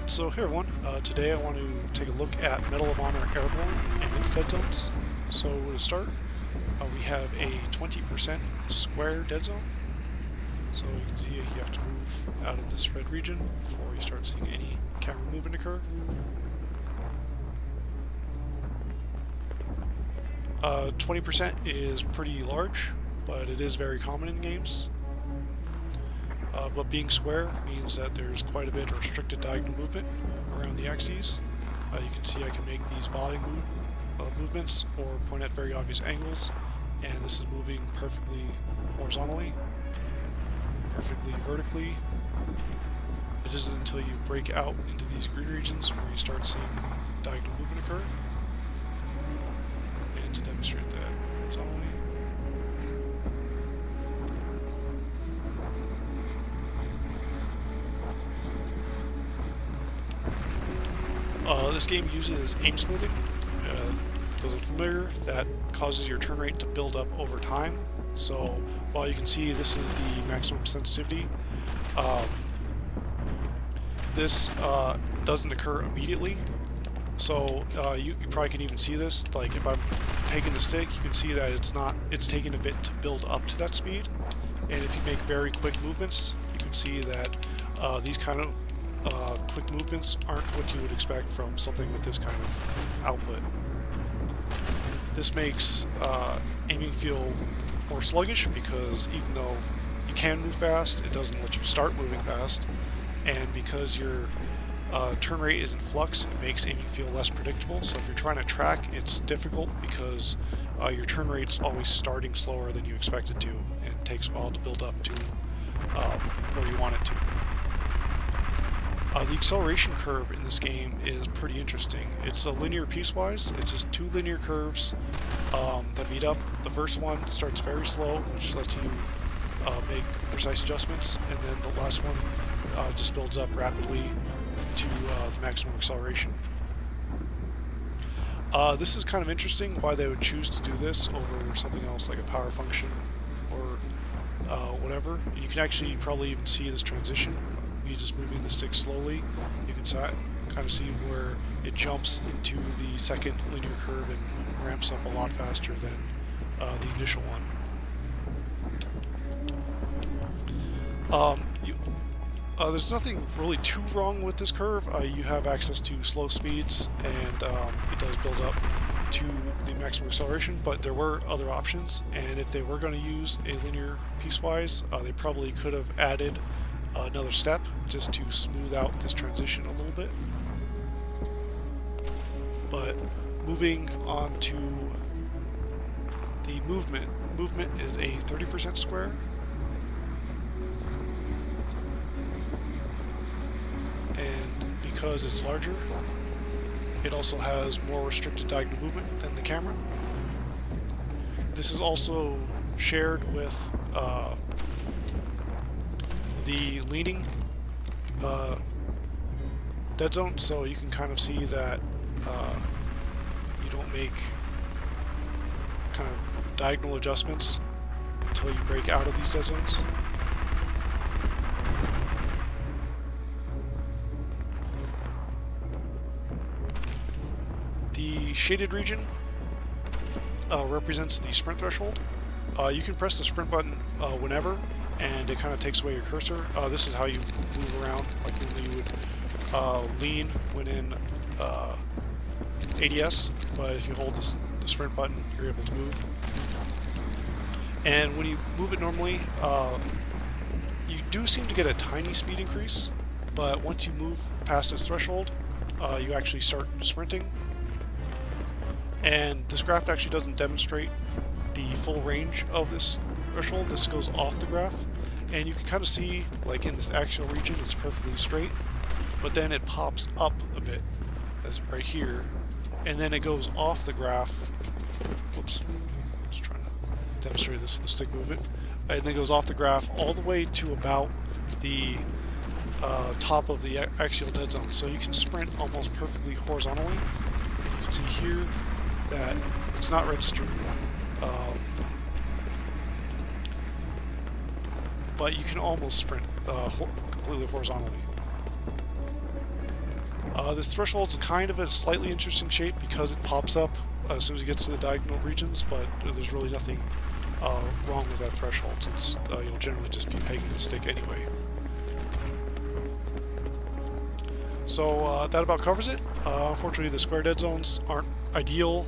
Alright, so hey everyone, today I want to take a look at Medal of Honor Airborne and its dead zones. So to start, we have a 20% square dead zone. So you can see you have to move out of this red region before you start seeing any camera movement occur. 20% is pretty large, but it is very common in games. But being square means that there's quite a bit of restricted diagonal movement around the axes. You can see I can make these bobbing movements or point at very obvious angles, and this is moving perfectly horizontally, perfectly vertically. It isn't until you break out into these green regions where you start seeing diagonal movement occur. And to demonstrate that horizontally, this game uses aim smoothing. For those unfamiliar, that causes your turn rate to build up over time. So while you can see this is the maximum sensitivity, this doesn't occur immediately. So you probably can even see this. Like if I'm taking the stick, you can see that it's taking a bit to build up to that speed. And if you make very quick movements, you can see that these kind of quick movements aren't what you would expect from something with this kind of output. This makes aiming feel more sluggish because even though you can move fast, it doesn't let you start moving fast. And because your turn rate is in flux, it makes aiming feel less predictable. So if you're trying to track, it's difficult because your turn rate's always starting slower than you expect it to, and it takes a while to build up to where you want it to. The acceleration curve in this game is pretty interesting. It's a linear piecewise. It's just two linear curves that meet up. The first one starts very slow, which lets you make precise adjustments, and then the last one just builds up rapidly to the maximum acceleration. This is kind of interesting why they would choose to do this over something else like a power function or whatever. You can actually probably even see this transition. You just moving the stick slowly, you can kind of see where it jumps into the second linear curve and ramps up a lot faster than the initial one. There's nothing really too wrong with this curve. You have access to slow speeds, and it does build up to the maximum acceleration, but there were other options, and if they were going to use a linear piecewise, they probably could have added another step just to smooth out this transition a little bit. But moving on to the movement is a 30% square. And because it's larger, it also has more restricted diagonal movement than the camera. This is also shared with the leaning dead zone, so you can kind of see that you don't make kind of diagonal adjustments until you break out of these dead zones. The shaded region represents the sprint threshold. You can press the sprint button whenever, and it kind of takes away your cursor. This is how you move around, like normally you would lean when in ADS, but if you hold the sprint button, you're able to move. And when you move it normally, you do seem to get a tiny speed increase, but once you move past this threshold, you actually start sprinting. And this graph actually doesn't demonstrate the full range of this threshold. This goes off the graph, and you can kind of see, like in this axial region, it's perfectly straight, but then it pops up a bit, as right here, and then it goes off the graph. Whoops, I was trying to demonstrate this with the stick movement, and then goes off the graph all the way to about the top of the axial dead zone. So you can sprint almost perfectly horizontally, and you can see here that it's not registering. But you can almost sprint completely horizontally. This threshold's kind of a slightly interesting shape because it pops up as soon as it gets to the diagonal regions, but there's really nothing wrong with that threshold, since you'll generally just be pegging the stick anyway. So that about covers it. Unfortunately, the square dead zones aren't ideal.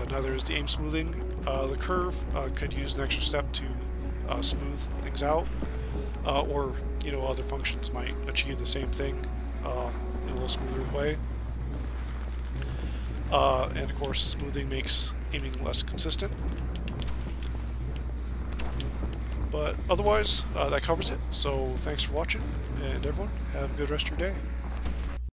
Neither is the aim smoothing. The curve could use an extra step to smooth things out, or other functions might achieve the same thing in a little smoother way. And of course, smoothing makes aiming less consistent. But otherwise, that covers it. So thanks for watching, and everyone, have a good rest of your day.